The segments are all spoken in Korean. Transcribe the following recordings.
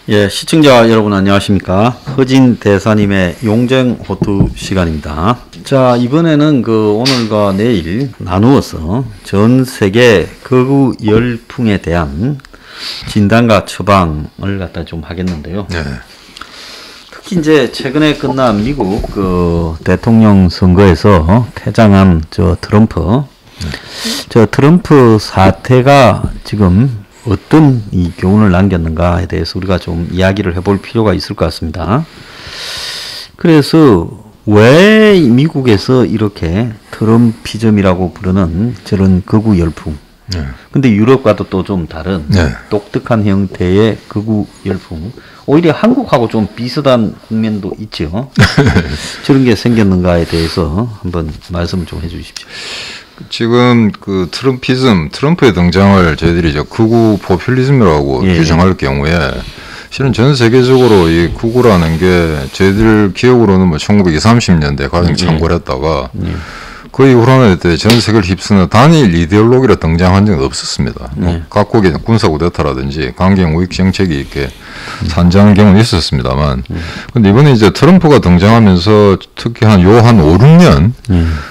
예, 시청자 여러분 안녕하십니까. 허진 대사님의 용쟁호투 시간입니다. 자, 이번에는 오늘과 내일 나누어서 전 세계 극우 열풍에 대한 진단과 처방을 갖다 좀 하겠는데요. 네. 특히 이제 최근에 끝난 미국 대통령 선거에서 패장한 트럼프 사태가 지금 어떤 이 교훈을 남겼는가에 대해서 우리가 좀 이야기를 해볼 필요가 있을 것 같습니다. 그래서 왜 미국에서 이렇게 트럼피즘이라고 부르는 저런 극우 열풍, 근데 유럽과도 또 좀 다른 독특한 형태의 극우 열풍, 오히려 한국하고 좀 비슷한 국면도 있죠. 저런 게 생겼는가에 대해서 한번 말씀을 좀 해주십시오. 지금 트럼프의 등장을 저희들이 이제 극우 포퓰리즘이라고 규정할 경우에 실은 전 세계적으로 이 극우라는 게 저희들 기억으로는 1930년대 가장 창궐했다가 그 이후로는 전 세계를 휩쓰는 단일 이데올로기로 등장한 적은 없었습니다. 각국의 군사 쿠데타라든지 강경 우익 정책이 이렇게 산정한 경우는 있었습니다만, 근데 이번에 이제 트럼프가 등장하면서 특히 한 5, 6년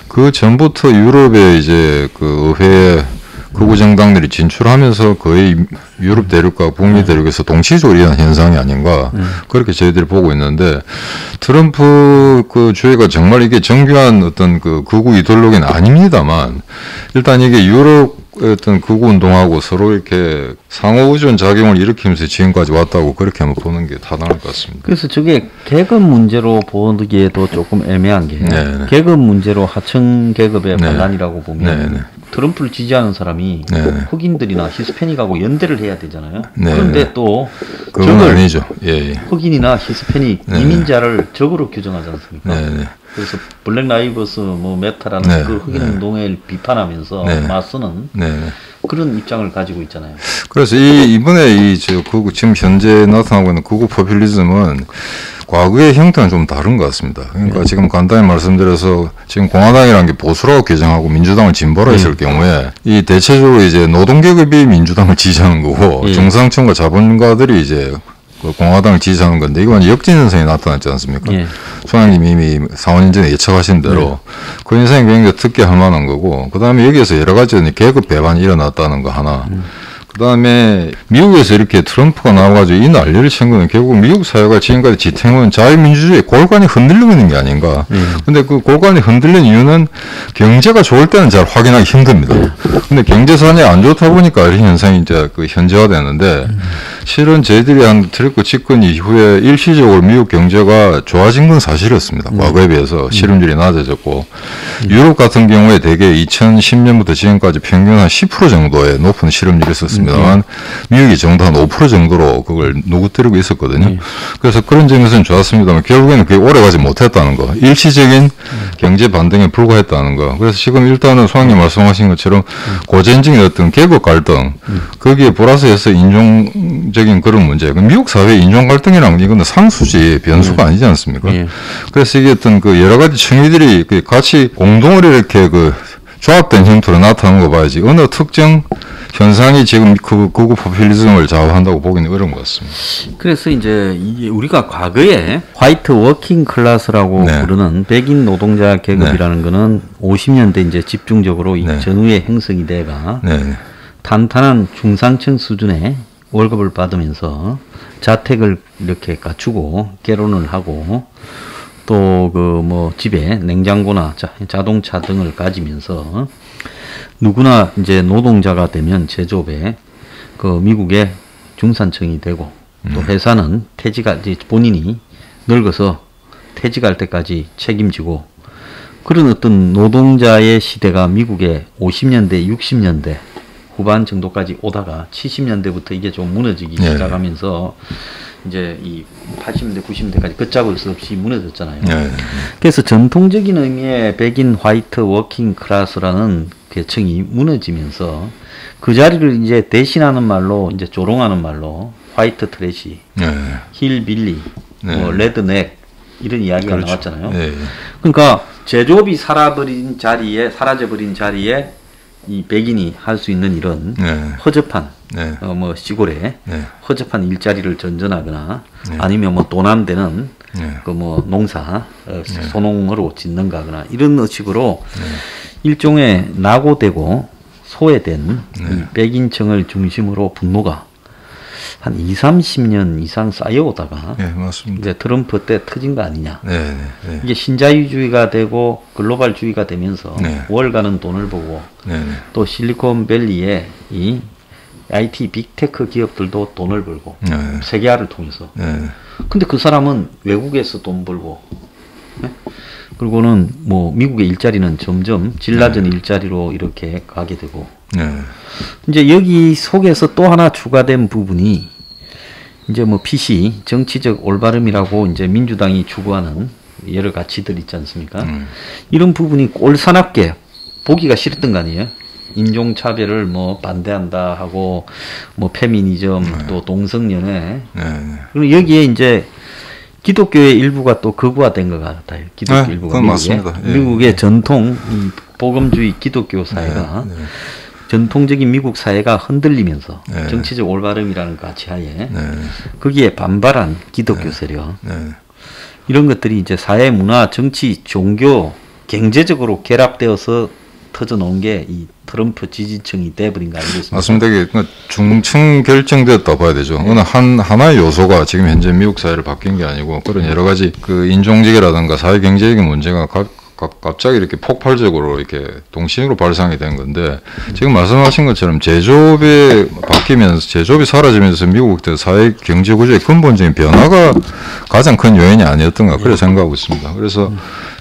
그 전부터 유럽의 이제 의회에 극우 정당들이 진출하면서 거의 유럽 대륙과 북미 대륙에서 동시적으로 일어난 현상이 아닌가 그렇게 저희들이 보고 있는데, 트럼프 주의가 정말 이게 정교한 어떤 극우 이데올로기는 아닙니다만, 일단 이게 유럽 어떤 극우 운동하고 서로 이렇게 상호 의존 작용을 일으키면서 지금까지 왔다고 그렇게 한번 보는 게 타당할 것 같습니다. 그래서 저게 계급 문제로 보기에도 조금 애매한 게 계급 문제로 하층 계급의 반란이라고 보면 트럼프를 지지하는 사람이 흑인들이나 히스패닉하고 연대를 해야 되잖아요. 그런데 또 그건 아니죠. 흑인이나 히스패닉 이민자를 적으로 규정하지 않습니까? 그래서 블랙 라이브스 메타라는 그 흑인 운동을 비판하면서 맞서는 그런 입장을 가지고 있잖아요. 그래서 이번에 지금 현재 나타나고 있는 극우 포퓰리즘은 과거의 형태는 좀 다른 것 같습니다. 그러니까 지금 간단히 말씀드려서 지금 공화당이라는 게 보수라고 규정하고 민주당을 진보로 했을 경우에 이 대체적으로 이제 노동계급이 민주당을 지지하는 거고 중상층과 자본가들이 이제 공화당을 지지하는 건데, 이건 역진 현상이 나타났지 않습니까? 소장님이 이미 4, 5년 전에 예측하신 대로 그 현상이 굉장히 특이할 만한 거고, 그 다음에 여기에서 여러 가지 계급 배반이 일어났다는 거 하나, 그 다음에 미국에서 이렇게 트럼프가 나와가지고 이 난리를 친 거는 결국 미국 사회가 지금까지 지탱한 자유민주주의 골관이 흔들리고 있는 게 아닌가. 근데 그 골관이 흔들린 이유는 경제가 좋을 때는 잘 확인하기 힘듭니다. 근데 경제 상황이 안 좋다 보니까 이런 현상이 이제 현재화되는데, 실은 저희들이 한 트럼프 집권 이후에 일시적으로 미국 경제가 좋아진 건 사실이었습니다. 과거에 비해서 실업률이 낮아졌고, 유럽 같은 경우에 대개 2010년부터 지금까지 평균 한 10% 정도의 높은 실업률이 있었습니다만, 미국이 정도 한 5% 정도로 그걸 누구뜨리고 있었거든요. 그래서 그런 점에서는 좋았습니다만, 결국에는 그게 오래가지 못했다는 거, 일시적인 경제 반등에 불과했다는 거. 그래서 지금 일단은 소장님 말씀하신 것처럼 고전적인 어떤 계급 갈등, 거기에 플러스해서 인종적인 그런 문제, 미국 사회 인종 갈등이랑 이건 상수지 변수가 아니지 않습니까? 그래서 이게 어떤 여러 가지 층위들이 같이 공동으로 이렇게 조합된 형태로 나타나는 거 봐야지, 어느 특정 현상이 지금 극우 포퓰리즘을 좌우한다고 보기는 어려운 것 같습니다. 그래서 이제 우리가 과거에 화이트 워킹 클래스라고 부르는 백인 노동자 계급이라는 거는 50년대 이제 집중적으로 이 전후에 형성이 돼가 탄탄한 중상층 수준의 월급을 받으면서 자택을 이렇게 갖추고 결혼을 하고 또 집에 냉장고나 자동차 등을 가지면서 누구나 이제 노동자가 되면 제조업에 미국의 중산층이 되고, 또 회사는 본인이 늙어서 퇴직할 때까지 책임지고, 그런 어떤 노동자의 시대가 미국의 50년대, 60년대 후반 정도까지 오다가 70년대부터 이게 좀 무너지기 시작하면서 이제 이 80년대, 90년대까지 걷잡을 수 없이 무너졌잖아요. 그래서 전통적인 의미의 백인 화이트 워킹 클래스라는 계층이 무너지면서 그 자리를 이제 대신하는 말로, 이제 조롱하는 말로 화이트 트래시, 힐빌리, 레드넥 이런 이야기가 나왔잖아요. 그러니까 제조업이 사라져버린 자리에 이 백인이 할 수 있는 이런 허접한 네. 뭐 시골에 네. 허접한 일자리를 전전하거나 네. 아니면 뭐 돈 안 되는 네. 그 뭐 농사 소농으로 짓는가거나 이런 식으로 일종의 낙오되고 소외된 이 백인층을 중심으로 분노가 한 20-30년 이상 쌓여오다가 네, 맞습니다. 이제 트럼프 때 터진 거 아니냐. 네, 네. 이게 신자유주의가 되고 글로벌주의가 되면서 네. 월가는 돈을 보고 네. 또 실리콘밸리의 이 IT 빅테크 기업들도 돈을 벌고 네. 세계화를 통해서. 네. 근데 그 사람은 외국에서 돈 벌고, 네? 그리고는 뭐 미국의 일자리는 점점 질 낮은 일자리로 이렇게 가게 되고. 네. 이제 여기 속에서 또 하나 추가된 부분이 이제 뭐 PC 정치적 올바름이라고 이제 민주당이 추구하는 여러 가치들 있지 않습니까? 이런 부분이 꼴사납게 보기가 싫었던 거 아니에요? 인종차별을 뭐 반대한다 하고 뭐 페미니즘 또 동성연애. 그리고 여기에 이제 기독교의 일부가 또 극우화된 것 같아요. 기독교 일부가 그건 맞습니다. 예. 미국의 전통 이 복음주의 기독교 사회가 전통적인 미국 사회가 흔들리면서 정치적 올바름이라는 가치하에 거기에 반발한 기독교 세력 이런 것들이 이제 사회, 문화, 정치, 종교, 경제적으로 결합되어서 터져놓은 게 이 트럼프 지지층이 돼버린 거 아니겠습니까? 맞습니다. 이게 중층 결정되었다 봐야 되죠. 어느 하나의 요소가 지금 현재 미국 사회를 바뀐 게 아니고 그런 여러 가지 그 인종직이라든가 사회 경제적인 문제가 갑자기 이렇게 폭발적으로 이렇게 동시로 발생이 된 건데 지금 말씀하신 것처럼 제조업이 바뀌면서 제조업이 사라지면서 미국 사회 경제 구조의 근본적인 변화가 가장 큰 요인이 아니었던가 그렇게 생각하고 있습니다. 그래서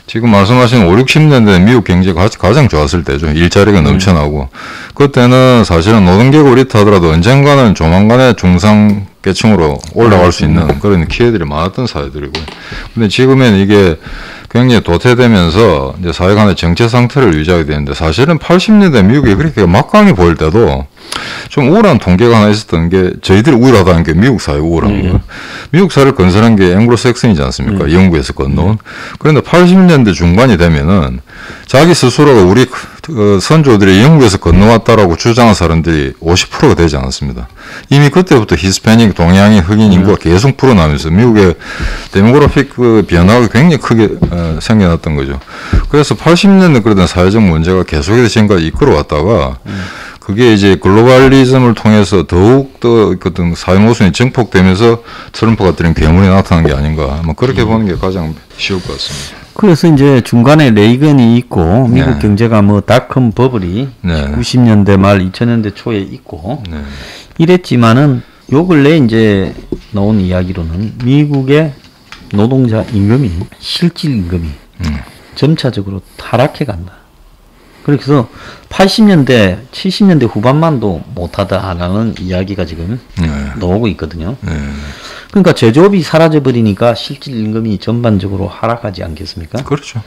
지금 말씀하신 5, 60년대 미국 경제가 가장 좋았을 때죠. 일자리가 넘쳐나고 그때는 사실은 노동계가 우리하더라도 언젠가는 조만간에 중상계층으로 올라갈 수 있는 그런 기회들이 많았던 사회들이고 근데 지금은 이게 굉장히 도태되면서 이제 사회 간의 정체 상태를 유지하게 되는데 사실은 80년대 미국이 그렇게 막강히 보일 때도 좀 우울한 통계가 하나 있었던 게 저희들이 우울하다는 게 미국 사회 우울한 거. 미국 사회를 건설한 게 앵글로색슨이지 않습니까? 영국에서 건너온. 그런데 80년대 중반이 되면은 자기 스스로가 우리 선조들이 영국에서 건너왔다라고 주장한 사람들이 50%가 되지 않았습니다. 이미 그때부터 히스패닉, 동양인, 흑인 인구가 계속 불어나면서 미국의 데모그래픽 그 변화가 굉장히 크게 생겨났던 거죠. 그래서 80년대 그러던 사회적 문제가 계속해서 지금까지 이끌어왔다가 그게 이제 글로벌리즘을 통해서 더욱더 어떤 사회 모순이 증폭되면서 트럼프 같은 괴물이 나타난 게 아닌가. 뭐 그렇게 보는 게 가장 쉬울 것 같습니다. 그래서 이제 중간에 레이건이 있고 미국 경제가 뭐 닷컴 버블이 90년대 말 2000년대 초에 있고 이랬지만은 요 근래 이제 나온 이야기로는 미국의 노동자 임금이 실질 임금이 점차적으로 하락해 간다. 그래서 80년대, 70년대 후반만도 못하다라는 이야기가 지금 나오고 있거든요. 그러니까 제조업이 사라져버리니까 실질 임금이 전반적으로 하락하지 않겠습니까? 그렇죠.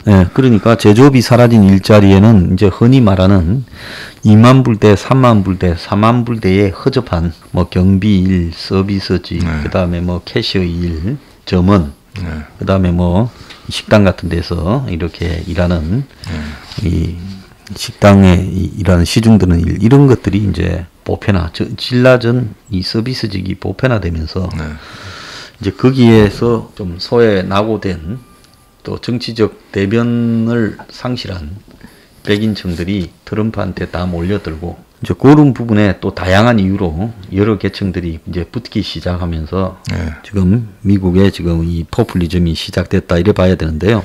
네, 그러니까 제조업이 사라진 일자리에는 이제 흔히 말하는 2만 불대, 3만 불대, 4만 불대의 허접한 뭐 경비일, 서비스직, 그다음에 뭐 캐셔 일, 점원, 그다음에 뭐 식당 같은 데서 이렇게 일하는 이 식당에 일하는 시중드는 일 이런 것들이 이제 보편화, 질 낮은 이 서비스직이 보편화되면서 이제 거기에서 좀 소외 낙오된 또 정치적 대변을 상실한 백인층들이 트럼프한테 다 몰려들고 이제 그런 부분에 또 다양한 이유로 여러 계층들이 이제 붙기 시작하면서 지금 미국의 지금 이 포퓰리즘이 시작됐다 이래 봐야 되는데요.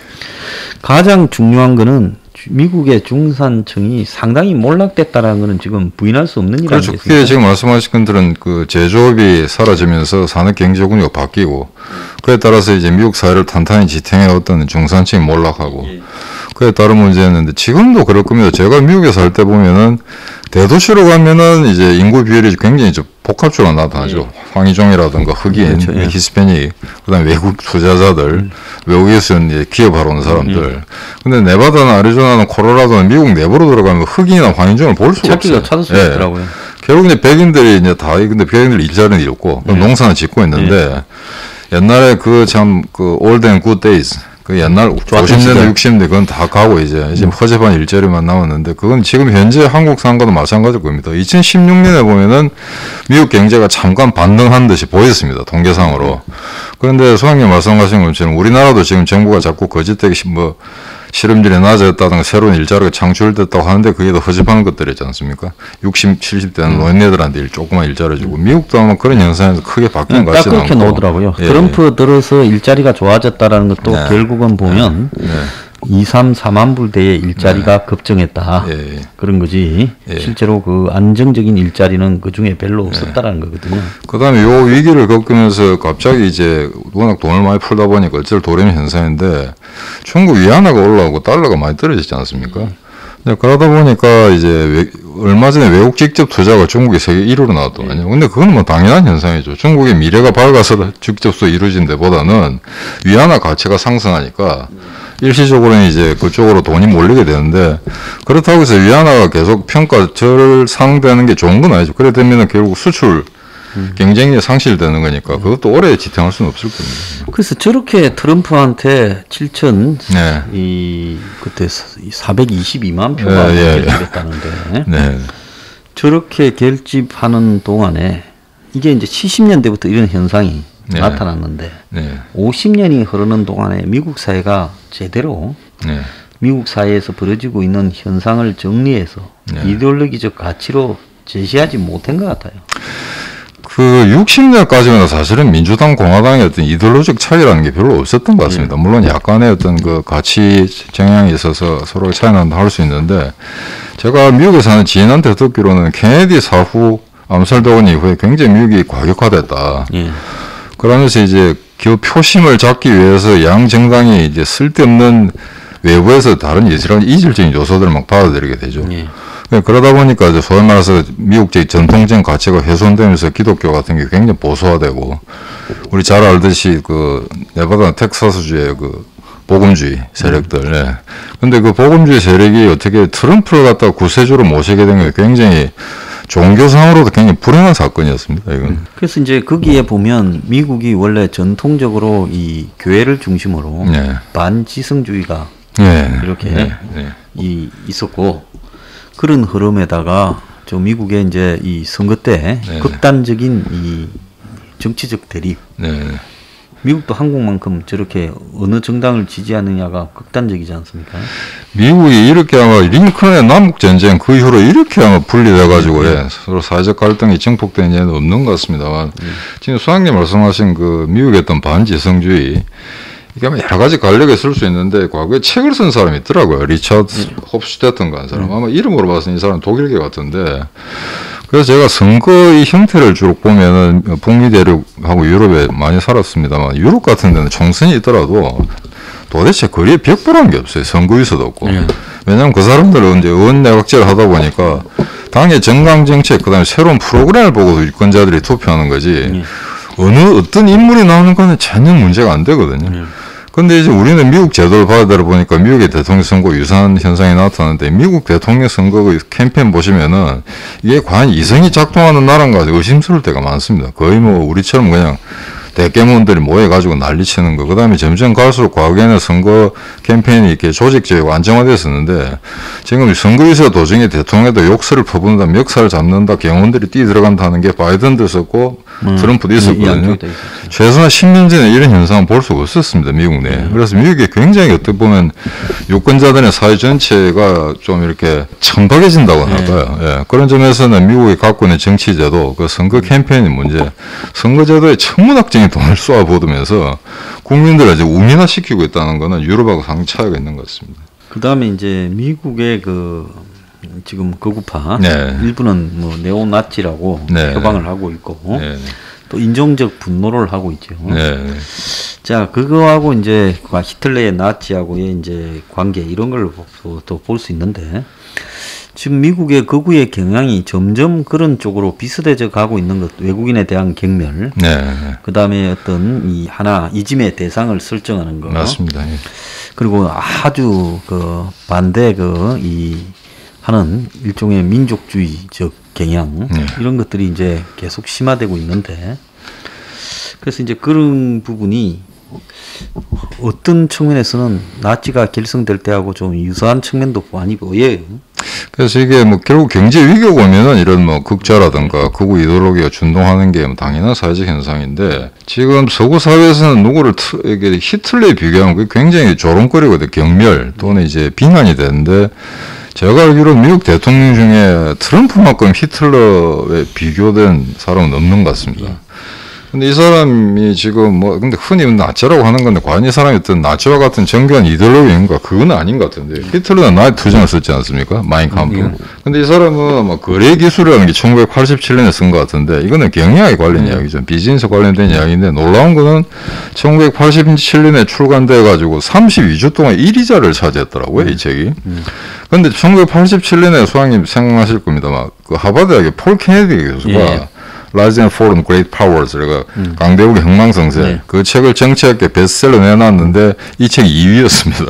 가장 중요한 거는 미국의 중산층이 상당히 몰락됐다라는 거는 지금 부인할 수 없는 일 그렇죠. 아니겠습니까? 그게 지금 말씀하신 것들은 그 제조업이 사라지면서 산업 경제 구조가 바뀌고 그에 따라서 이제 미국 사회를 탄탄히 지탱해 왔던 중산층이 몰락하고 그에 따른 문제였는데 지금도 그럴 겁니다. 제가 미국에 살 때 보면은 대도시로 가면은 이제 인구 비율이 굉장히 좀 복합적으로 나타나죠. 황의종이라든가 흑인, 그렇죠. 히스패닉, 그다음에 외국 투자자들, 외국에서 이제 기업하러 온 사람들. 근데 네바다나 아리조나나 콜로라도는 미국 내부로 들어가면 흑인이나 황의종을 볼 수가 없어요. 찾을 수 있더라고요. 결국 이제 백인들이 이제 다 근데 백인들 일자리는 잃고 농사는 짓고 있는데 옛날에 그 참 그 올드 앤 굿 데이즈 그 옛날 50년대, 60년대 그건 다 가고 이제 허접한 일자리만 남았는데 그건 지금 현재 한국 상황과도 마찬가지일 겁니다. 2016년에 보면은 미국 경제가 잠깐 반등한 듯이 보였습니다. 통계상으로. 그런데 소장님 말씀하신 것처럼 우리나라도 지금 정부가 자꾸 거짓되게 뭐 실업률이 낮아졌다든가 새로운 일자리가 창출됐다고 하는데 그게 더 허접한 것들이지 않습니까? 60, 70대는 노인네들한테 조그만 일자리 주고 미국도 아마 그런 현상에서 크게 바뀐 것 같지는 않고. 딱 그렇게 나오더라고요. 예. 트럼프 들어서 일자리가 좋아졌다라는 것도 결국은 보면 2, 3, 4만 불대의 일자리가 급증했다. 그런 거지. 실제로 그 안정적인 일자리는 그 중에 별로 없었다라는 거거든요. 그 다음에 요 위기를 겪으면서 갑자기 이제 워낙 돈을 많이 풀다 보니까 어쩔 도래는 현상인데 중국 위안화가 올라오고 달러가 많이 떨어지지 않습니까? 그러다 보니까 이제 얼마 전에 외국 직접 투자가 중국이 세계 1위로 나왔더만요. 근데 그건 뭐 당연한 현상이죠. 중국의 미래가 밝아서 직접 이루어진 데보다는 위안화 가치가 상승하니까 일시적으로는 이제 그쪽으로 돈이 몰리게 되는데 그렇다고 해서 위안화가 계속 평가 절상되는 게 좋은 건 아니죠. 그래 되면은 결국 수출 경쟁력이 상실되는 거니까 그것도 오래 지탱할 수는 없을 겁니다. 그래서 저렇게 트럼프한테 7천 그때 422만 표가 결집했다는데 저렇게 결집하는 동안에 이게 이제 70년대부터 이런 현상이 나타났는데 50년이 흐르는 동안에 미국 사회가 제대로 미국 사회에서 벌어지고 있는 현상을 정리해서 이데올로기적 가치로 제시하지 못한 것 같아요. 그 60년까지는 사실은 민주당 공화당의 어떤 이데올로gi적 차이라는 게 별로 없었던 것 같습니다. 물론 약간의 어떤 그 가치 정향이 있어서 서로 차이난다 할 수 있는데 제가 미국에 사는 지인한테 듣기로는 케네디 사후 암살되고 이후에 굉장히 미국이 과격화됐다. 그러면서 이제 그 표심을 잡기 위해서 양 정당이 이제 쓸데없는 외부에서 다른 이질적인 요소들을 막 받아들이게 되죠. 그러다 보니까 이제 소위 말해서 미국적 전통적인 가치가 훼손되면서 기독교 같은 게 굉장히 보수화되고 우리 잘 알듯이 그 네바다 텍사스주의 그 복음주의 세력들. 근데 그 복음주의 세력이 어떻게 트럼프를 갖다 구세주로 모시게 된 게 굉장히 종교상으로도 굉장히 불행한 사건이었습니다. 이건. 그래서 이제 거기에 보면 미국이 원래 전통적으로 이 교회를 중심으로 반지성주의가 이렇게 있었고 그런 흐름에다가 저 미국의 이제 이 선거 때 극단적인 이 정치적 대립. 미국도 한국만큼 저렇게 어느 정당을 지지하느냐가 극단적이지 않습니까? 미국이 이렇게 아마 링컨의 남북전쟁 그 이후로 이렇게 아마 분리돼가지고 서로 사회적 갈등이 증폭된 예는 없는 것 같습니다만 지금 수학님 말씀하신 그 미국의 어떤 반지성주의 이게 아마 여러 가지 관력이 있을 수 있는데 과거에 책을 쓴 사람이 있더라고요. 리처드 홉스테턴가 한 사람. 아마 이름으로 봐서는 이 사람 독일계 같은데 그래서 제가 선거의 형태를 쭉 보면은 북미 대륙하고 유럽에 많이 살았습니다만 유럽 같은 데는 총선이 있더라도 도대체 거리에 벽보라는 게 없어요. 선거유서도 없고. 왜냐하면 그 사람들은 이제 의원내각제를 하다 보니까 당의 정강정책 그다음에 새로운 프로그램을 보고 유권자들이 투표하는 거지 어떤 인물이 나오는 거는 전혀 문제가 안 되거든요. 근데 이제 우리는 미국 제도를 받아들여 보니까 미국의 대통령 선거 유사한 현상이 나타나는데 미국 대통령 선거 캠페인 보시면은 이게 과연 이성이 작동하는 나라인가 의심스러울 때가 많습니다. 거의 뭐 우리처럼 그냥 대깨문들이 모여가지고 난리치는 거. 그 다음에 점점 갈수록 과거에는 선거 캠페인이 이렇게 조직적이고 안정화됐었는데 지금 선거유세 도중에 대통령에도 욕설을 퍼붓는다, 멱살을 잡는다, 경호원들이 뛰어들어간다는 게 바이든도 있었고 트럼프도 있었거든요. 최소한 10년 전에 이런 현상은 볼 수가 없었습니다. 미국 내에. 그래서 미국이 굉장히 어떻게 보면 유권자들의 사회 전체가 좀 이렇게 천박해진다고 할까요. 그런 점에서는 미국이 갖고 있는 정치제도, 그 선거 캠페인의 문제, 선거제도에 천문학적인 돈을 쏘아부으면서 국민들을 이제 우민화시키고 있다는 거는 유럽하고 상당히 차이가 있는 것 같습니다. 그 다음에 이제 미국의 그 지금 거구파 일부는 뭐 네오나치라고 표방을 하고 있고 또 인종적 분노를 하고 있죠. 자, 그거하고 이제 히틀러의 나치하고의 이제 관계 이런 걸 또 볼 수 있는데 지금 미국의 거구의 경향이 점점 그런 쪽으로 비슷해져 가고 있는 것, 외국인에 대한 경멸, 그 다음에 어떤 이 하나 이짐의 대상을 설정하는 거, 맞습니다. 그리고 아주 그 반대 이 하는 일종의 민족주의적 경향 이런 것들이 이제 계속 심화되고 있는데 그래서 이제 그런 부분이 어떤 측면에서는 나치가 결성될 때하고 좀 유사한 측면도 많이 보여요. 그래서 이게 뭐 결국 경제 위기가 오면은 이런 뭐 극좌라든가 극우 이데올로기가 준동하는 게 뭐 당연한 사회적 현상인데 지금 서구 사회에서는 누구를 이게 히틀러에 비교하면 그게 굉장히 조롱거리거든. 경멸 또는 이제 비난이 되는데 제가 알기로 미국 대통령 중에 트럼프만큼 히틀러에 비교된 사람은 없는 것 같습니다. 근데 이 사람이 지금 뭐 근데 흔히 나치라고 하는 건데 과연 이 사람이 어떤 나치와 같은 정교한 이데올로기인가 그건 아닌 것 같은데 히틀러는 나의 투쟁을 썼지 않습니까? 마인캄프. 근데 이 사람은 아마 거래 기술이라는 게 1987년에 쓴 것 같은데 이거는 경영에 관련 이야기죠. 비즈니스 관련된 이야기인데 놀라운 거는 1987년에 출간돼 가지고 32주 동안 1위자를 차지했더라고요 이 책이. 근데 1987년에 소장님 생각하실 겁니다. 막 그 하버드 대학의 폴 케네디 교수가 Rise and Fall and Great Powers, 그러니까 강대국의 흥망성쇠. 그 책을 정치학계 베스트셀러 내놨는데 이 책이 2위였습니다.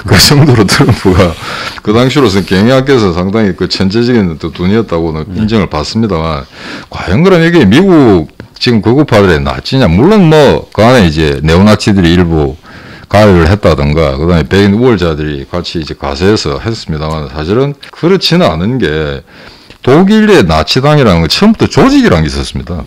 그 정도로 트럼프가 그 당시로서 경영학계에서 상당히 그 천재적인 또 돈이었다고는 인정을 받습니다만 과연 그럼 이게 미국 지금 극우파들의 나치냐? 물론 뭐 그 안에 이제 네오나치들이 일부 가해를 했다든가 그다음에 백인 우월자들이 같이 이제 가세해서 했습니다만 사실은 그렇지는 않은 게 독일의 나치당이라는 건 처음부터 조직이라는 게 있었습니다.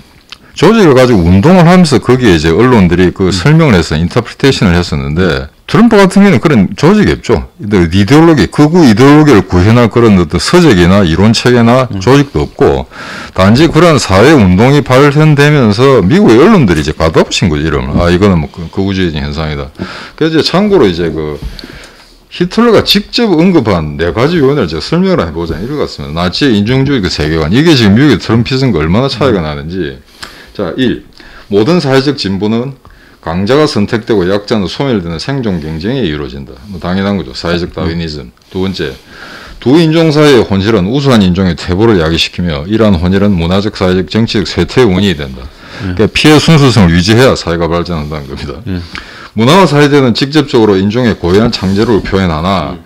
조직을 가지고 운동을 하면서 거기에 이제 언론들이 그 설명을 해서 인터프리테이션을 했었는데 트럼프 같은 경우는 그런 조직이 없죠. 이데올로기, 극우 이데올로기를 구현할 그런 어떤 서적이나 이론체계나 조직도 없고 단지 그런 사회 운동이 발현되면서 미국의 언론들이 이제 갖다 붙인 거죠, 이름을. 아, 이거는 뭐 극우주의적 현상이다. 그래서 이제 참고로 이제 그 히틀러가 직접 언급한 4가지 요인을 제가 설명을 해보자. 읽었습니다. 나치의 인종주의 그 세계관. 이게 지금 미국의 트럼피즘과 얼마나 차이가 나는지. 자, 1. 모든 사회적 진보는 강자가 선택되고 약자는 소멸되는 생존 경쟁에 이루어진다. 뭐 당연한 거죠. 사회적 다윈이즘. 두 번째. 두 인종 사이의 혼혈은 우수한 인종의 퇴보를 야기시키며 이러한 혼혈은 문화적, 사회적, 정치적 쇠퇴의 원인이 된다. 그러니까 피해 순수성을 유지해야 사회가 발전한다는 겁니다. 문화와 사회제는 직접적으로 인종의 고유한 창제력을 표현하나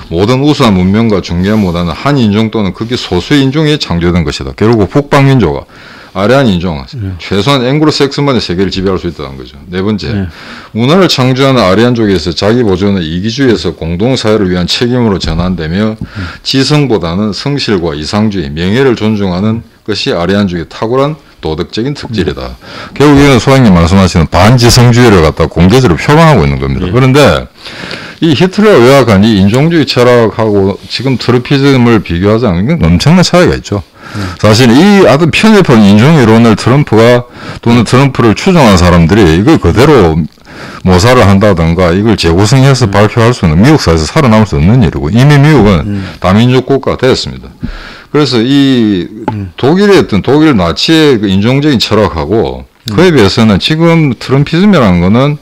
모든 우수한 문명과 중요한 문화는 한 인종 또는 극히 소수의 인종이 창조된 것이다. 결국 북방민족과 아래한 인종, 최소한 앵글로색슨만이 세계를 지배할 수 있다는 거죠. 네 번째, 문화를 창조하는 아리안족에서 자기 보존의 이기주의에서 공동사회를 위한 책임으로 전환되며 지성보다는 성실과 이상주의, 명예를 존중하는 것이 아리안족의 탁월한 도덕적인 특질이다. 결국에는 소장님 말씀하시는 반지성주의를 갖다 공개적으로 표방하고 있는 겁니다. 그런데 이 히틀러가 요약한 이 인종주의 철학하고 지금 트럼피즘을 비교하자면 이건 엄청난 차이가 있죠. 사실 이 아주 편협한 인종이론을 트럼프가 또는 트럼프를 추종한 사람들이 이걸 그대로 모사를 한다든가 이걸 재구성해서 발표할 수는 미국 사회에서 살아남을 수 없는 일이고 이미 미국은 다민족 국가가 됐습니다. 그래서 이 독일의 어떤 독일 나치의 그 인종적인 철학하고 그에 비해서는 지금 트럼피즘이라는 거는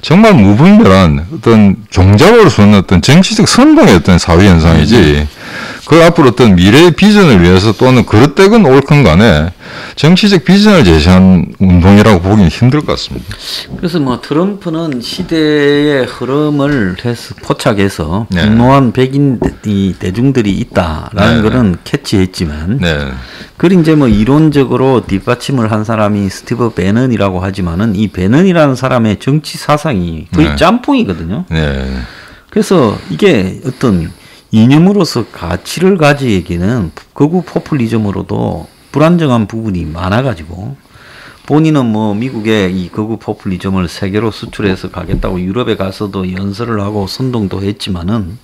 정말 무분별한 어떤 종잡을 수 없는 어떤 정치적 선동의 어떤 사회 현상이지 그 앞으로 어떤 미래의 비전을 위해서 또는 그릇되건 옳건 간에 정치적 비전을 제시한 운동이라고 보기는 힘들 것 같습니다. 그래서 뭐 트럼프는 시대의 흐름을 해서 포착해서 분노한 백인 대중들이 있다라는 거는 캐치했지만 그걸 이제 뭐 이론적으로 뒷받침을 한 사람이 스티브 배넌이라고 하지만은 이 배넌이라는 사람의 정치 사상이 거의 짬뽕이거든요. 그래서 이게 어떤 이념으로서 가치를 가지기에는 극우 포퓰리즘으로도 불안정한 부분이 많아가지고 본인은 뭐 미국의 이 극우 포퓰리즘을 세계로 수출해서 가겠다고 유럽에 가서도 연설을 하고 선동도 했지만은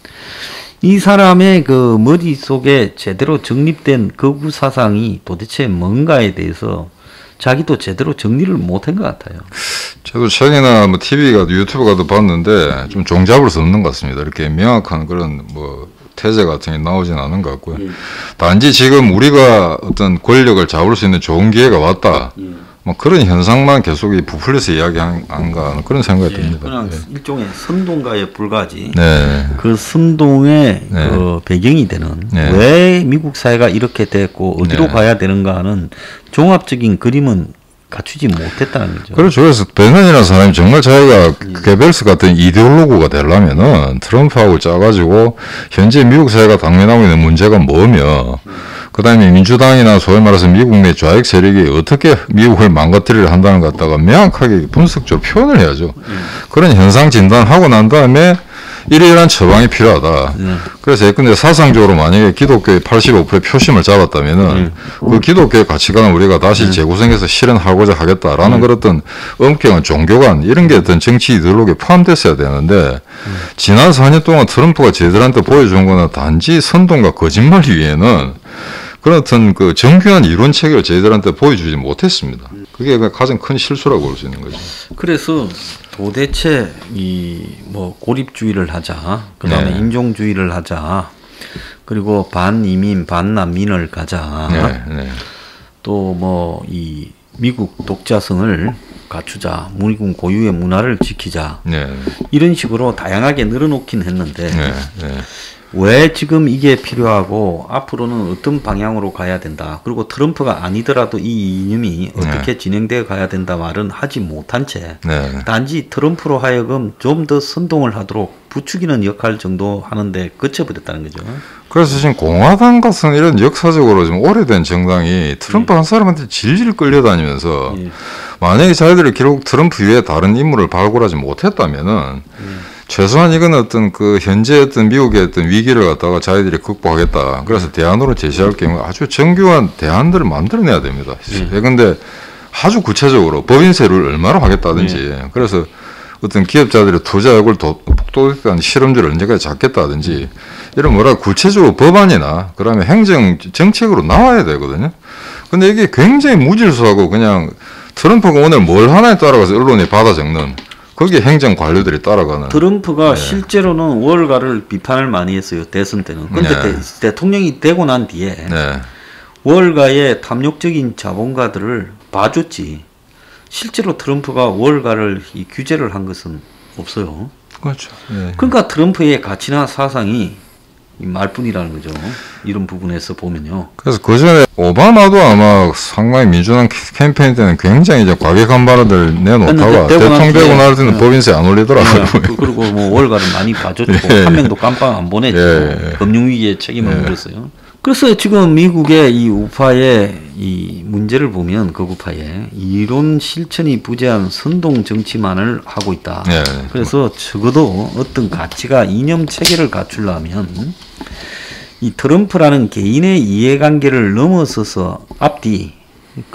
이 사람의 그 머릿속에 제대로 정립된 극우 사상이 도대체 뭔가에 대해서 자기도 제대로 정리를 못한 것 같아요. 저도 책이나 뭐 TV가 유튜브 가도 봤는데 좀 종잡을 수 없는 것 같습니다. 이렇게 명확한 그런 뭐 태제 같은 게 나오진 않은 것 같고요. 단지 지금 우리가 어떤 권력을 잡을 수 있는 좋은 기회가 왔다. 뭐 그런 현상만 계속 부풀려서 이야기한가 하는 그런 생각이 듭니다. 그냥 일종의 선동가에 불과하지. 그 선동의 그 배경이 되는 왜 미국 사회가 이렇게 됐고 어디로 가야 되는가 하는 종합적인 그림은 갖추지 못했다는 거죠. 그렇죠. 그래서 배넌이라는 사람이 정말 자기가 게벨스 같은 이데올로그가 되려면은 트럼프하고 짜가지고 현재 미국 사회가 당면하고 있는 문제가 뭐며 그다음에 민주당이나 소위 말해서 미국 내 좌익 세력이 어떻게 미국을 망가뜨리려 한다는 것 갖다가 명확하게 분석적으로 표현을 해야죠. 그런 현상 진단하고 난 다음에 이러이러한 처방이 필요하다. 그래서 예컨대 사상적으로 만약에 기독교의 85% 표심을 잡았다면은 그 기독교의 가치관을 우리가 다시 재구성해서 실현하고자 하겠다라는 그런 어떤 엄격한 종교관 이런 게 어떤 정치 이데올로기에 포함됐어야 되는데 지난 4년 동안 트럼프가 저희들한테 보여준 거는 단지 선동과 거짓말 위에는 그런 어떤 그 정교한 이론 체계를 저희들한테 보여주지 못했습니다. 그게 가장 큰 실수라고 볼 수 있는 거죠. 그래서 도대체 이 뭐 고립주의를 하자, 그다음에 네. 인종주의를 하자, 그리고 반이민 반난민을 가자, 네. 또 뭐 이 미국 독자성을 갖추자, 미국 고유의 문화를 지키자, 네. 이런 식으로 다양하게 늘어놓긴 했는데 네. 왜 지금 이게 필요하고 앞으로는 어떤 방향으로 가야 된다. 그리고 트럼프가 아니더라도 이 이념이 어떻게 진행되어 가야 된다 말은 하지 못한 채 단지 트럼프로 하여금 좀 더 선동을 하도록 부추기는 역할 정도 하는데 그쳐버렸다는 거죠. 그래서 지금 공화당 같은 이런 역사적으로 좀 오래된 정당이 트럼프 한 사람한테 질질 끌려다니면서 만약에 자기들이 결국 트럼프 외에 다른 인물을 발굴하지 못했다면은 최소한 이건 어떤 그 현재 어떤 미국의 어떤 위기를 갖다가 자기들이 극복하겠다. 그래서 대안으로 제시할 경우 아주 정교한 대안들을 만들어내야 됩니다. 그런데 아주 구체적으로 법인세를 얼마로 하겠다든지 그래서 어떤 기업자들의 투자액을 폭도한 실험들을 언제까지 잡겠다든지 이런 뭐라 구체적으로 법안이나 그다음에 행정 정책으로 나와야 되거든요. 근데 이게 굉장히 무질서하고 그냥 트럼프가 오늘 뭘 하나에 따라가서 언론이 받아 적는 거기에 행정 관료들이 따라가는. 트럼프가 실제로는 월가를 비판을 많이 했어요. 대선 때는. 그런데 대통령이 되고 난 뒤에 월가의 탐욕적인 자본가들을 봐줬지. 실제로 트럼프가 월가를 규제를 한 것은 없어요. 그렇죠. 그러니까 트럼프의 가치나 사상이 말뿐이라는 거죠. 이런 부분에서 보면요. 그래서 그 전에 오바마도 아마 상당히 민주당 캠페인 때는 굉장히 이제 과격한 발언을 내놓다가 대통령 되고 날 때는 법인세 안 올리더라고요. 그리고 뭐 월가를 많이 봐줬고 한 명도 깜빵 안 보냈죠. 금융위기에 책임을 물었어요. 그래서 지금 미국의 이 우파의 이 문제를 보면 극우파의 이론 실천이 부재한 선동 정치만을 하고 있다. 그래서 적어도 어떤 가치가 이념 체계를 갖추려면 이 트럼프라는 개인의 이해관계를 넘어서서 앞뒤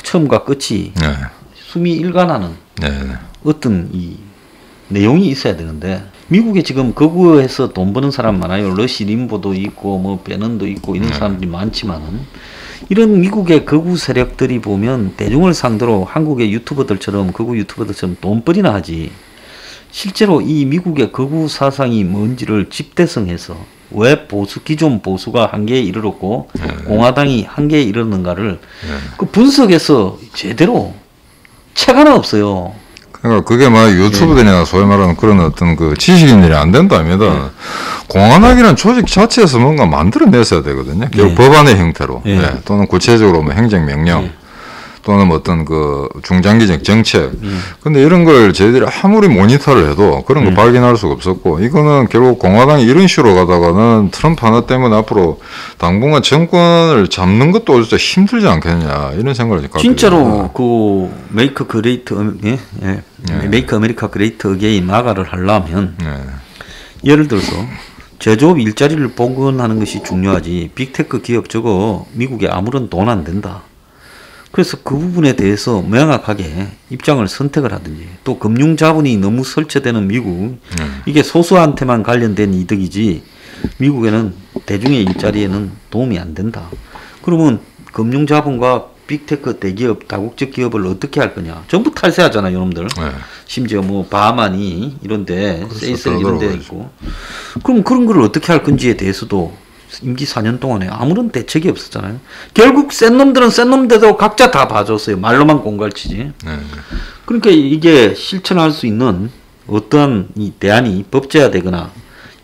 처음과 끝이 숨이 일관하는 어떤 이 내용이 있어야 되는데 미국에 지금 거구에서 돈 버는 사람 많아요. 러시 림보도 있고 뭐 베넌도 있고 이런 사람들이 많지만은 이런 미국의 거구 세력들이 보면 대중을 상대로 한국의 유튜버들처럼 거구 유튜버들처럼 돈벌이나 하지 실제로 이 미국의 거구 사상이 뭔지를 집대성해서 왜 기존 보수가 한계에 이르렀고 공화당이 한계에 이르는가를 그 분석해서 제대로 책 하나 없어요. 그러니까 그게 막 유튜브들이나 소위 말하는 그런 어떤 그 지식인들이 안 된다면 공안학이라는 조직 자체에서 뭔가 만들어냈어야 되거든요. 결국 법안의 형태로 또는 구체적으로 뭐 행정명령 또는 어떤 그 중장기적 정책. 근데 이런 걸 저희들이 아무리 모니터를 해도 그런 거 발견할 수가 없었고 이거는 결국 공화당이 이런 식으로 가다가는 트럼프 하나 때문에 앞으로 당분간 정권을 잡는 것도 진짜 힘들지 않겠냐 이런 생각을 갖게 진짜로 그 메이크 그레이트 메이크 아메리카 그레이트 어게인 마가를 하려면 예를 들어서 제조업 일자리를 복원하는 것이 중요하지 빅테크 기업 저거 미국에 아무런 돈 안 된다. 그래서 그 부분에 대해서 명확하게 입장을 선택을 하든지 또 금융 자본이 너무 설치되는 미국 이게 소수한테만 관련된 이득이지 미국에는 대중의 일자리에는 도움이 안 된다. 그러면 금융 자본과 빅테크 대기업 다국적 기업을 어떻게 할 거냐. 전부 탈세하잖아요 여러분들. 심지어 뭐 바하마니 이런데 세이셀 이런데 있고 그럼 그런 걸 어떻게 할 건지에 대해서도 임기 4년 동안에 아무런 대책이 없었잖아요. 결국 센 놈들은 센 놈대로 각자 다 봐줬어요. 말로만 공갈치지. 그러니까 이게 실천할 수 있는 어떠한 이 대안이 법제화되거나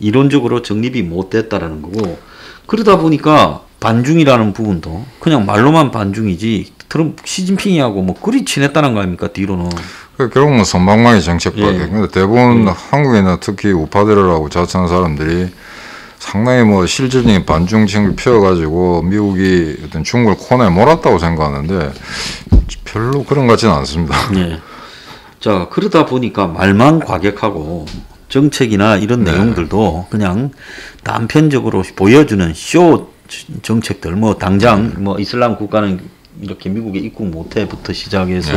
이론적으로 정립이 못 됐다라는 거고 그러다 보니까 반중이라는 부분도 그냥 말로만 반중이지 트럼프 시진핑이하고 뭐 그리 친했다는 거 아닙니까 뒤로는. 결국은 선방망이 정책밖에. 근데 대부분 한국이나 특히 우파들이라고 자처하는 사람들이 상당히 뭐 실질적인 반중층을 피워가지고 미국이 어떤 중국을 코너에 몰았다고 생각하는데 별로 그런 것 같지는 않습니다. 네. 자, 그러다 보니까 말만 과격하고 정책이나 이런 내용들도 그냥 단편적으로 보여주는 쇼 정책들, 뭐 당장 뭐 이슬람 국가는 이렇게 미국에 입국 못해부터 시작해서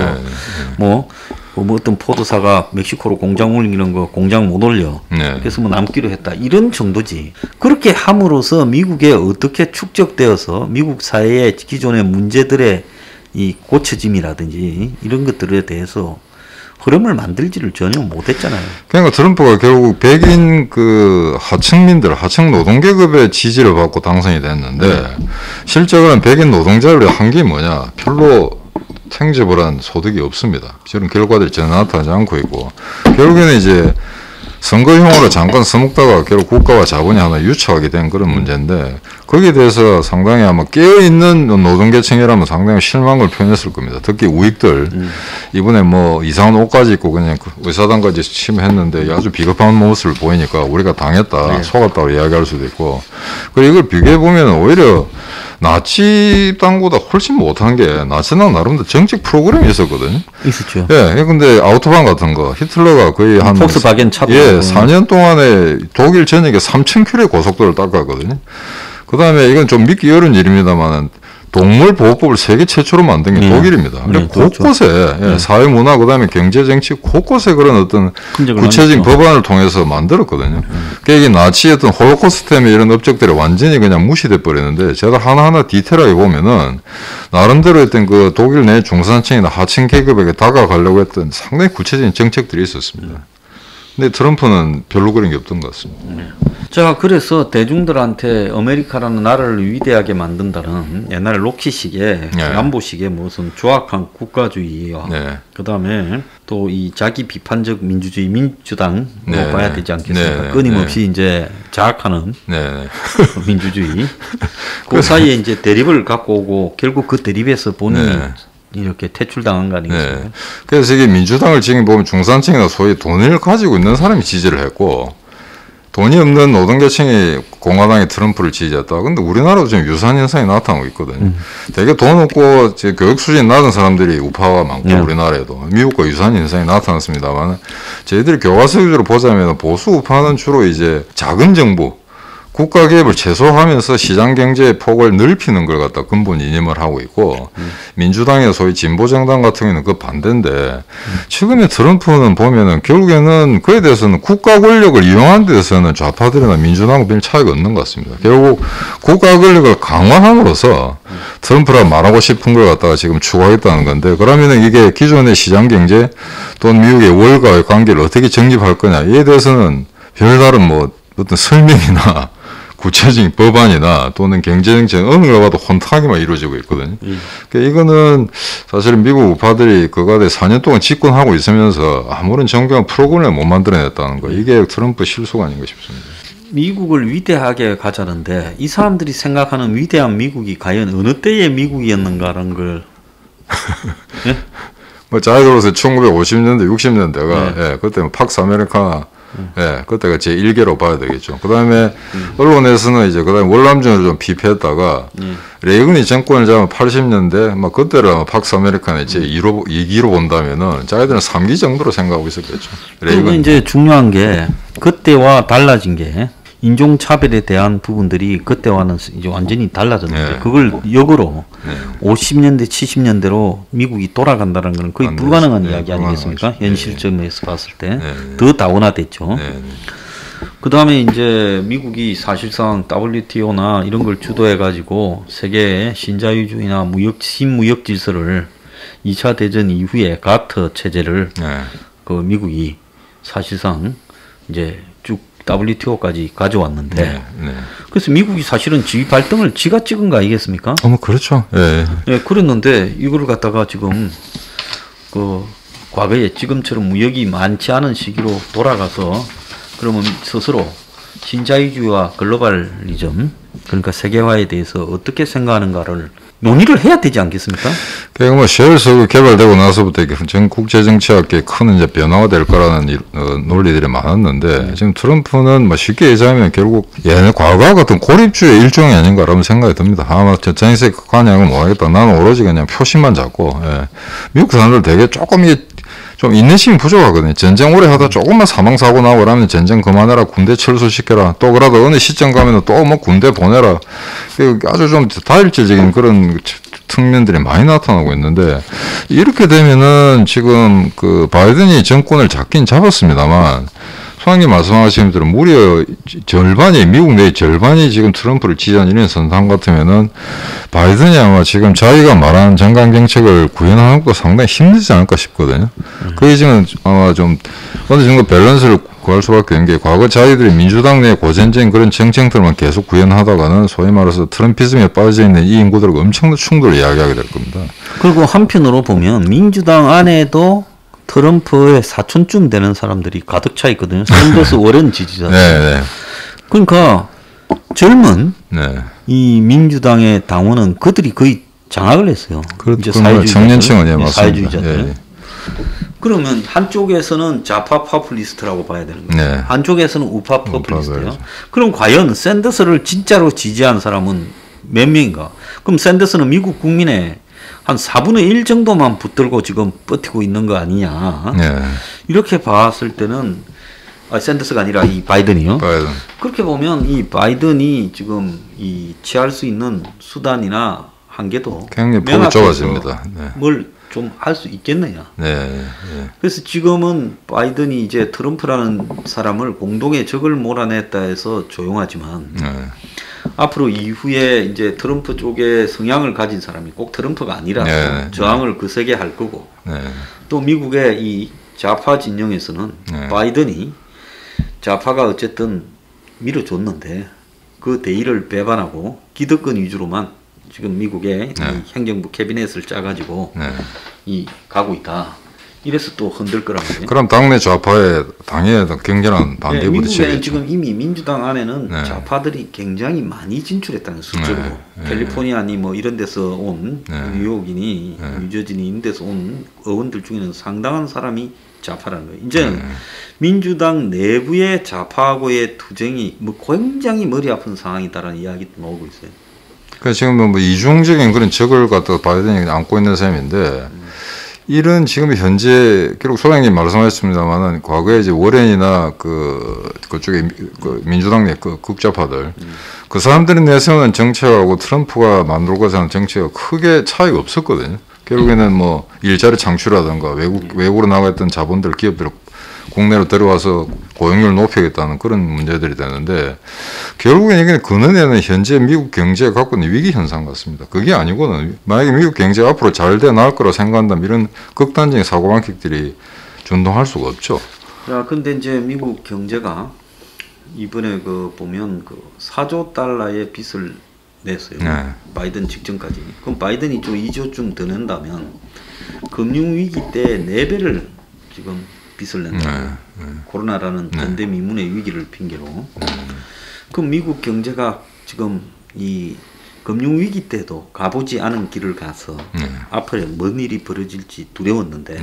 뭐 어떤 포도사가 멕시코로 공장 올리는 거 공장 못 올려. 그래서 뭐 남기로 했다. 이런 정도지. 그렇게 함으로써 미국에 어떻게 축적되어서 미국 사회의 기존의 문제들의 이 고쳐짐이라든지 이런 것들에 대해서 흐름을 만들지를 전혀 못했잖아요. 그러니까 트럼프가 결국 백인 그 하층민들, 하층 노동계급의 지지를 받고 당선이 됐는데 실제로는 백인 노동자들의 한계 뭐냐? 별로 tangible 소득이 없습니다. 이런 결과들이 전혀 나타나지 않고 있고 결국에는 이제 선거용으로 잠깐 써먹다가 결국 국가와 자본이 하나 유착하게 된 그런 문제인데 거기에 대해서 상당히 아마 깨어있는 노동계층이라면 상당히 실망을 표현했을 겁니다. 특히 우익들 이번에 뭐 이상한 옷까지 입고 그냥 의사당까지 침했는데 아주 비겁한 모습을 보이니까 우리가 당했다, 속았다고 이야기할 수도 있고 그리고 이걸 비교해보면 오히려 나치 땅보다 훨씬 못한 게 나치는 나름대로 정책 프로그램이 있었거든요. 있었죠. 예, 근데 아우토반 같은 거 히틀러가 거의 한 폭스바겐 차도 4년 동안에 독일 전역에 3,000km의 고속도로를 닦았거든요. 그 다음에 이건 좀 믿기 어려운 일입니다만 동물 보호법을 세계 최초로 만든 게 독일입니다. 곳곳에 사회 문화 그다음에 경제 정치 곳곳에 그런 어떤 구체적인 법안을 통해서 만들었거든요. 그러니까 이게 나치의 어떤 홀로코스트의 이런 업적들이 완전히 그냥 무시돼 버리는데 제가 하나하나 디테일하게 보면은 나름대로 했던 그 독일 내 중산층이나 하층 계급에게 다가가려고 했던 상당히 구체적인 정책들이 있었습니다. 근데 트럼프는 별로 그런 게 없던 것 같습니다. 자, 그래서 대중들한테 아메리카라는 나라를 위대하게 만든다는 옛날에 로키식의 람보식의 무슨 조악한 국가주의와 그다음에 또 이 자기 비판적 민주주의 민주당으로 봐야 되지 않겠습니까? 끊임없이 이제 자학하는 민주주의 그 사이에 이제 대립을 갖고 오고 결국 그 대립에서 본인이 이렇게 퇴출당한 거 아니겠습니까? 그래서 이게 민주당을 지금 보면 중산층이나 소위 돈을 가지고 있는 사람이 지지를 했고 돈이 없는 노동계층이 공화당의 트럼프를 지지했다. 근데 우리나라도 지금 유사한 현상이 나타나고 있거든요. 되게 돈 없고 교육 수준이 낮은 사람들이 우파가 많고 우리나라에도 미국과 유사한 현상이 나타났습니다만 저희들이 교과서 위주로 보자면 보수 우파는 주로 이제 작은 정부 국가 개입을 최소화하면서 시장 경제의 폭을 넓히는 걸 갖다 근본 이념을 하고 있고 민주당의 소위 진보 정당 같은 경우는 그 반대인데 최근에 트럼프는 보면은 결국에는 그에 대해서는 국가 권력을 이용한 데 대해서는 좌파들이나 민주당은 별 차이가 없는 것 같습니다. 결국 국가 권력을 강화함으로써 트럼프가 말하고 싶은 걸 갖다가 지금 추구하겠다는 건데 그러면은 이게 기존의 시장 경제 또는 미국의 월가의 관계를 어떻게 정립할 거냐 이에 대해서는 별다른 뭐 어떤 설명이나 구체적인 법안이나 또는 경제정책 어느 걸 봐도 혼탁하게만 이루어지고 있거든요. 그러니까 이거는 사실 미국 우파들이 그거에 4년 동안 집권하고 있으면서 아무런 정교한 프로그램을 못 만들어냈다는 거 이게 트럼프 실수가 아닌가 싶습니다. 미국을 위대하게 가자는데 이 사람들이 생각하는 위대한 미국이 과연 어느 때의 미국이었는가라는 걸 뭐 자유로워서 1950년대 60년대가 그때 팍스 아메리카나 그때가 제 1개로 봐야 되겠죠. 그 다음에 언론에서는 이제 그 다음에 월남전을 좀 비패했다가 레이건이 정권을 잡은 80년대 막 그때는 팍스 아메리카나 제 2기로 본다면은 자기들은 3기 정도로 생각하고 있었겠죠. 그리고 이제 중요한 게 그때와 달라진 게 인종차별에 대한 부분들이 그때와는 이제 완전히 달라졌는데 그걸 역으로 50년대, 70년대로 미국이 돌아간다는 것은 거의 불가능한 이야기 아니겠습니까? 현실점에서 봤을 때 더 다운화됐죠. 그 다음에 이제 미국이 사실상 WTO나 이런 걸 주도해가지고 세계의 신자유주의나 신무역 질서를 2차 대전 이후에 가트 체제를 그 미국이 사실상 이제 쭉 WTO까지 가져왔는데 그래서 미국이 사실은 지휘 발등을 지가 찍은 거 아니겠습니까? 그렇죠. 그랬는데 이걸 갖다가 지금 그 과거에 지금처럼 무역이 많지 않은 시기로 돌아가서 그러면 스스로 신자유주의와 글로벌리즘 그러니까 세계화에 대해서 어떻게 생각하는가를 논의를 해야 되지 않겠습니까? 그러니까 뭐 쉘 개발되고 나서부터 전 국제 정치학계 큰 이제 변화가 될 거라는 논리들이 많았는데 지금 트럼프는 뭐 쉽게 얘기하면 결국 얘네 과거와 같은 고립주의 일종이 아닌가라는 생각이 듭니다. 아마 전세 관여를 못하겠다. 나는 오로지 그냥 표심만 잡고 미국 사람들 되게 조금 좀 인내심이 부족하거든요. 전쟁 오래 하다 조금만 사망사고 나고 그러면 전쟁 그만해라, 군대 철수시켜라, 또 그러다 어느 시점 가면 또 뭐 군대 보내라. 아주 좀 다혈질적인 그런 측면들이 많이 나타나고 있는데, 이렇게 되면은 지금 그 바이든이 정권을 잡긴 잡았습니다만, 소장님 말씀하신 대로 무려 절반이, 미국 내 절반이 지금 트럼프를 지지하는 이런 선상 같으면은 바이든이 아마 지금 자기가 말한 정강정책을 구현하는 것도 상당히 힘들지 않을까 싶거든요. 그게 지금 아마 좀 어느 정도 밸런스를 구할 수밖에 없는 게, 과거 자기들이 민주당 내 고전적인 그런 정책들만 계속 구현하다가는 소위 말해서 트럼피즘에 빠져 있는 이 인구들과 엄청난 충돌을 이야기하게 될 겁니다. 그리고 한편으로 보면 민주당 안에도 트럼프의 사촌쯤 되는 사람들이 가득 차 있거든요. 샌더스 오랜 지지자들. 네. 그러니까 젊은 네. 이 민주당의 당원은 그들이 거의 장악을 했어요. 이제 청년층은 맞습니다. 사회주의자들. 예. 그러면 한쪽에서는 좌파 파퓰리스트라고 봐야 되는 거예요. 네. 한쪽에서는 우파 파퓰리스트예요. 그럼 과연 샌더스를 진짜로 지지한 사람은 몇 명인가? 그럼 샌더스는 미국 국민의 한 4분의 1 정도만 붙들고 지금 버티고 있는 거 아니냐. 네. 이렇게 봤을 때는 샌더스가 아니라 이 바이든이요. 그렇게 보면 이 바이든이 지금 이 취할 수 있는 수단이나 한계도 굉장히 폭이 좁아집니다. 네. 뭘 좀 할 수 있겠느냐. 네. 그래서 지금은 바이든이 이제 트럼프라는 사람을 공동의 적을 몰아냈다 해서 조용하지만 앞으로 이후에 이제 트럼프 쪽에 성향을 가진 사람이 꼭 트럼프가 아니라서 저항을 거세게 할 거고, 또 미국의 이 좌파 진영에서는 바이든이 좌파가 어쨌든 밀어줬는데 그 대의를 배반하고 기득권 위주로만 지금 미국의 이 행정부 캐비넷을 짜가지고 이 가고 있다. 이래서 또 흔들 거란 말이에요. 그럼 당내 좌파의 당에 굉장한 반대 부딪히겠죠. 미국에는 지금 이미 민주당 안에는 좌파들이 굉장히 많이 진출했다는 수적으로. 캘리포니아니 뭐 이런 데서 온 뉴욕이니 뉴저지니 이런 데서 온 의원들 중에는 상당한 사람이 좌파라는 거예요. 이제는 민주당 내부의 좌파하고의 투쟁이 뭐 굉장히 머리 아픈 상황이다라는 이야기도 나오고 있어요. 그러니까 지금 뭐 이중적인 그런 적을 갖다가 바이든이 안고 있는 셈인데, 이런 지금 현재 결국 소장님 말씀하셨습니다만은 과거에 이제 워렌이나 그쪽에 그 민주당 내 그 극좌파들 그 사람들이 내세우는 정책하고 트럼프가 만들고자 하는 정책과 크게 차이가 없었거든요. 결국에는 뭐 일자리 창출하든가 외국으로 나갔던 자본들 기업들 국내로 들어와서 고용률 높이겠다는 그런 문제들이 되는데, 결국엔 이게 근원에는 현재 미국 경제가 갖고 있는 위기 현상 같습니다. 그게 아니고는 만약에 미국 경제가 앞으로 잘 돼 나갈 거라고 생각한다면 이런 극단적인 사고방식들이 준동할 수가 없죠. 자, 근데 이제 미국 경제가 이번에 그 보면 그 4조 달러의 빚을 냈어요. 바이든 직전까지. 그럼 바이든이 좀 2조쯤 더 낸다면 금융위기 때 4배를 지금 빚을 낸다. 코로나라는 팬데믹의 위기를 핑계로. 그럼 미국 경제가 지금 이 금융위기 때도 가보지 않은 길을 가서 앞으로 뭔 일이 벌어질지 두려웠는데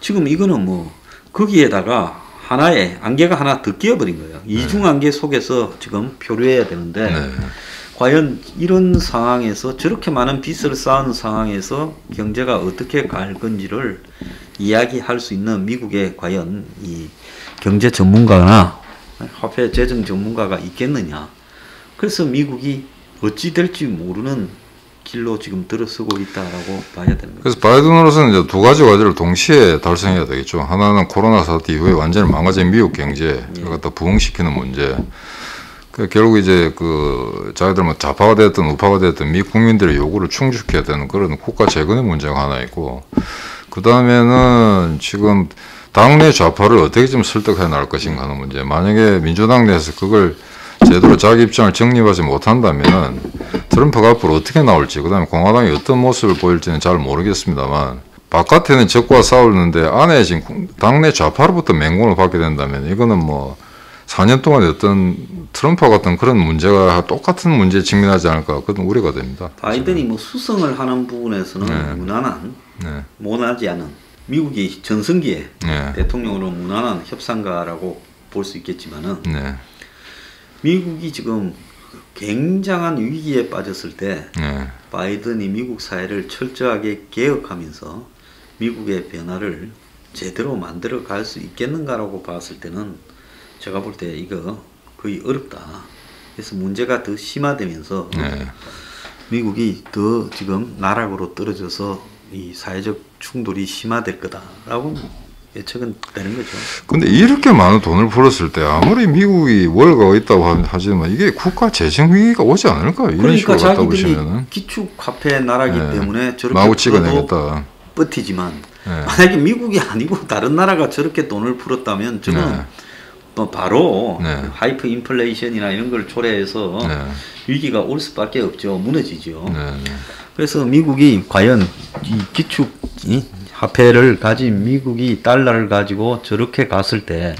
지금 이거는 뭐 거기에다가 하나의 안개가 하나 더 끼어버린 거예요. 이중 안개 속에서 지금 표류해야 되는데 과연 이런 상황에서 저렇게 많은 빚을 쌓은 상황에서 경제가 어떻게 갈 건지를 이야기할 수 있는 미국에 과연 이 경제 전문가나 화폐 재정 전문가가 있겠느냐. 그래서 미국이 어찌 될지 모르는 길로 지금 들어서고 있다라고 봐야 되는 거죠. 그래서 바이든으로서는 이제 두 가지 과제를 동시에 달성해야 되겠죠. 하나는 코로나 사태 이후에 완전히 망가진 미국 경제를 갖다 부흥시키는 문제. 결국 이제 그 자기들 뭐 좌파가 됐든 우파가 됐든 미 국민들의 요구를 충족해야 되는 그런 국가 재건의 문제가 하나 있고, 그 다음에는 지금 당내 좌파를 어떻게 좀 설득해 나갈 것인가 하는 문제. 만약에 민주당 내에서 그걸 제대로 자기 입장을 정립하지 못한다면은 트럼프가 앞으로 어떻게 나올지, 그 다음에 공화당이 어떤 모습을 보일지는 잘 모르겠습니다만, 바깥에는 적과 싸우는데 안에 지금 당내 좌파로부터 맹공을 받게 된다면 이거는 뭐 4년 동안 어떤 트럼프와 같은 그런 문제가 똑같은 문제에 직면하지 않을까 그런 우려가 됩니다. 바이든이 뭐 수성을 하는 부분에서는 네. 무난한, 네. 모나지 않은 미국이 전성기에 네. 대통령으로 무난한 협상가라고 볼 수 있겠지만은 네. 미국이 지금 굉장한 위기에 빠졌을 때 네. 바이든이 미국 사회를 철저하게 개혁하면서 미국의 변화를 제대로 만들어 갈 수 있겠는가라고 봤을 때는 제가 볼 때 이거 거의 어렵다. 그래서 문제가 더 심화되면서 네. 미국이 더 지금 나락으로 떨어져서 이 사회적 충돌이 심화될 거다라고 예측은 되는 거죠. 근데 이렇게 많은 돈을 풀었을 때 아무리 미국이 월가가 있다고 하지만 이게 국가 재정 위기가 오지 않을까요? 이런 그러니까 식으로 갖다 자기들이 보시면은 기축화폐 나라기 네. 때문에 저렇게 마구 풀어도 찍어내겠다. 버티지만 네. 만약에 미국이 아니고 다른 나라가 저렇게 돈을 풀었다면 저는 네. 뭐 바로 네. 하이퍼 인플레이션이나 이런 걸 초래해서 네. 위기가 올 수밖에 없죠. 무너지죠. 네. 그래서 미국이 과연 이 기축 화폐를 가진 미국이 달러를 가지고 저렇게 갔을 때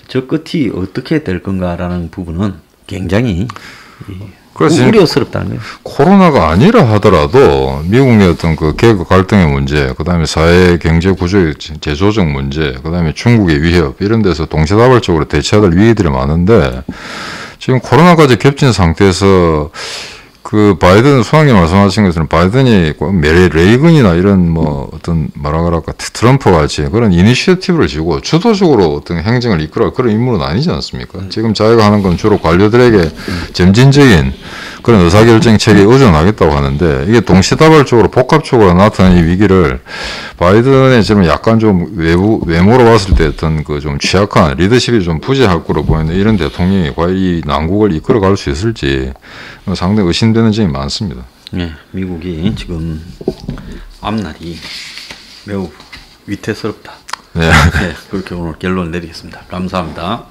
저 네. 끝이 어떻게 될 건가라는 부분은 굉장히 그래서 우려스럽다는 거예요. 코로나가 아니라 하더라도 미국의 어떤 그 계급 갈등의 문제, 그다음에 사회 경제 구조의 재조정 문제, 그다음에 중국의 위협 이런 데서 동시다발적으로 대처해야 될 위기들이 많은데 지금 코로나까지 겹친 상태에서 그 바이든 소장님 말씀하신 것처럼 바이든이 레이건이나 이런 뭐 어떤 뭐라 그럴까 트럼프 같이 그런 이니시어티브를 지고 주도적으로 어떤 행정을 이끌어 그런 인물은 아니지 않습니까? 지금 자기가 하는 건 주로 관료들에게 점진적인 그런 의사결정 체계에 의존하겠다고 하는데 이게 동시다발적으로 복합적으로 나타난 이 위기를 바이든의 지금 약간 좀 외모로 봤을 때 어떤 그 좀 취약한 리더십이 좀 부재할 거로 보이는 이런 대통령이 과연 이 난국을 이끌어갈 수 있을지 상당히 의심되는 점이 많습니다. 네, 미국이 지금 앞날이 매우 위태스럽다. 네. 네, 그렇게 오늘 결론을 내리겠습니다. 감사합니다.